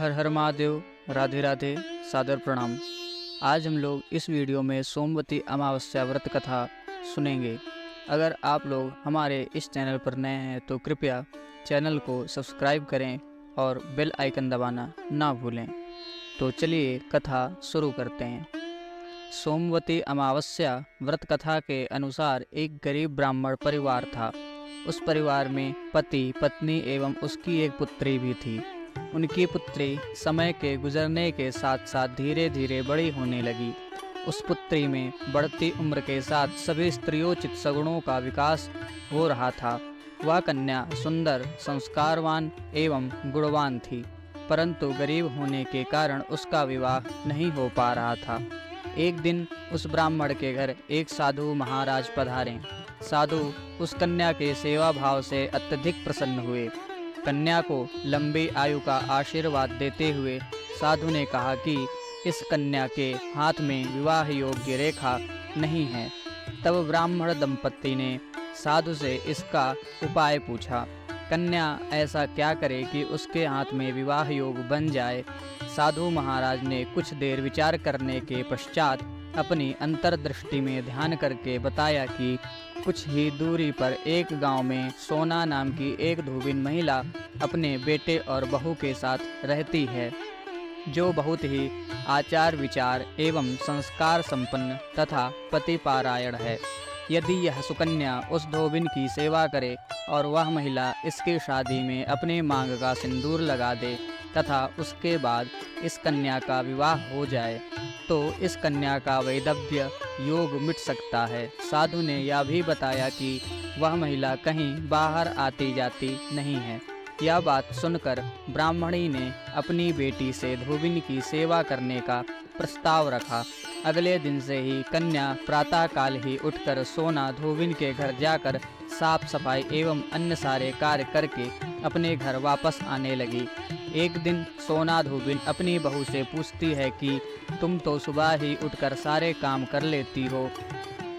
हर हर महादेव, राधे राधे, सादर प्रणाम। आज हम लोग इस वीडियो में सोमवती अमावस्या व्रत कथा सुनेंगे। अगर आप लोग हमारे इस चैनल पर नए हैं तो कृपया चैनल को सब्सक्राइब करें और बेल आइकन दबाना ना भूलें। तो चलिए कथा शुरू करते हैं। सोमवती अमावस्या व्रत कथा के अनुसार एक गरीब ब्राह्मण परिवार था। उस परिवार में पति, पत्नी एवं उसकी एक पुत्री भी थी। उनकी पुत्री समय के गुजरने के साथ साथ धीरे धीरे बड़ी होने लगी। उस पुत्री में बढ़ती उम्र के साथ सभी स्त्रियोचित सगुणों का विकास हो रहा था। वह कन्या सुंदर, संस्कारवान एवं गुणवान थी, परंतु गरीब होने के कारण उसका विवाह नहीं हो पा रहा था। एक दिन उस ब्राह्मण के घर एक साधु महाराज पधारे। साधु उस कन्या के सेवा भाव से अत्यधिक प्रसन्न हुए। कन्या को लंबी आयु का आशीर्वाद देते हुए साधु ने कहा कि इस कन्या के हाथ में विवाह योग्य रेखा नहीं है। तब ब्राह्मण दंपत्ति ने साधु से इसका उपाय पूछा। कन्या ऐसा क्या करे कि उसके हाथ में विवाह योग बन जाए। साधु महाराज ने कुछ देर विचार करने के पश्चात अपनी अंतर्दृष्टि में ध्यान करके बताया कि कुछ ही दूरी पर एक गांव में सोना नाम की एक धोबिन महिला अपने बेटे और बहू के साथ रहती है, जो बहुत ही आचार विचार एवं संस्कार संपन्न तथा पतिपारायण है। यदि यह सुकन्या उस धोबिन की सेवा करे और वह महिला इसकी शादी में अपने मांग का सिंदूर लगा दे तथा उसके बाद इस कन्या का विवाह हो जाए तो इस कन्या का वैधव्य योग मिट सकता है। साधु ने यह भी बताया कि वह महिला कहीं बाहर आती जाती नहीं है। यह बात सुनकर ब्राह्मणी ने अपनी बेटी से धोबिन की सेवा करने का प्रस्ताव रखा। अगले दिन से ही कन्या प्रातःकाल ही उठकर सोना धोबिन के घर जाकर साफ सफाई एवं अन्य सारे कार्य करके अपने घर वापस आने लगी। एक दिन सोना धोबिन अपनी बहू से पूछती है कि तुम तो सुबह ही उठकर सारे काम कर लेती हो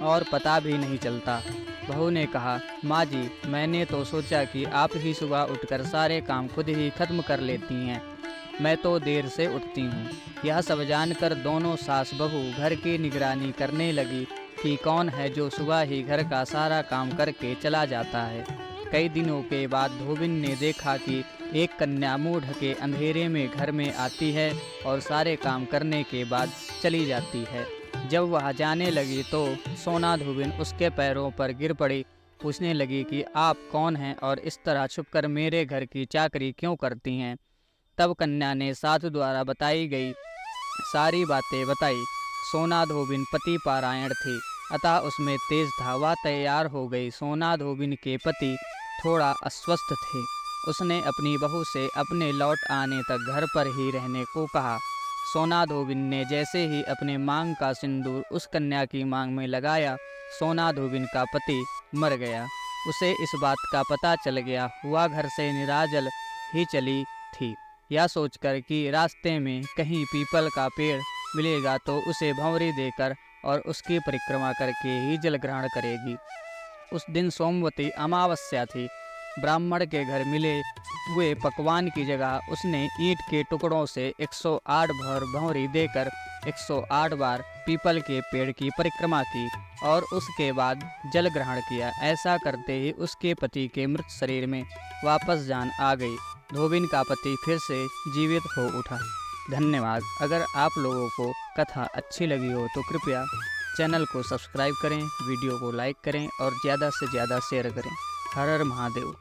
और पता भी नहीं चलता। बहू ने कहा, माँ जी, मैंने तो सोचा कि आप ही सुबह उठकर सारे काम खुद ही खत्म कर लेती हैं। मैं तो देर से उठती हूँ। यह सब जानकर दोनों सास बहू घर की निगरानी करने लगी कि कौन है जो सुबह ही घर का सारा काम करके चला जाता है। कई दिनों के बाद धोबिन ने देखा कि एक कन्या मुंह ढके अंधेरे में घर में आती है और सारे काम करने के बाद चली जाती है। जब वह जाने लगी तो सोना धोबिन उसके पैरों पर गिर पड़ी। पूछने लगी कि आप कौन हैं और इस तरह छुपकर मेरे घर की चाकरी क्यों करती हैं। तब कन्या ने साधु द्वारा बताई गई सारी बातें बताई। सोना धोबिन पति पारायण थी, अतः उसमें तेज था। वह तैयार हो गई। सोना धोबिन के पति थोड़ा अस्वस्थ थे। उसने अपनी बहू से अपने लौट आने तक घर पर ही रहने को कहा। सोना धोबिन ने जैसे ही अपने मांग का सिंदूर उस कन्या की मांग में लगाया, सोना धोबिन का पति मर गया। उसे इस बात का पता चल गया। वह घर से निराजल ही चली थी। यह सोचकर कि रास्ते में कहीं पीपल का पेड़ मिलेगा तो उसे भंवरी देकर और उसकी परिक्रमा करके ही जल ग्रहण करेगी। उस दिन सोमवती अमावस्या थी। ब्राह्मण के घर मिले हुए पकवान की जगह उसने ईंट के टुकड़ों से 108 भर भंवरी देकर 108 बार पीपल के पेड़ की परिक्रमा की और उसके बाद जल ग्रहण किया। ऐसा करते ही उसके पति के मृत शरीर में वापस जान आ गई। धोबिन का पति फिर से जीवित हो उठा। धन्यवाद। अगर आप लोगों को कथा अच्छी लगी हो तो कृपया चैनल को सब्सक्राइब करें, वीडियो को लाइक करें और ज़्यादा से ज़्यादा शेयर करें। हर हर महादेव।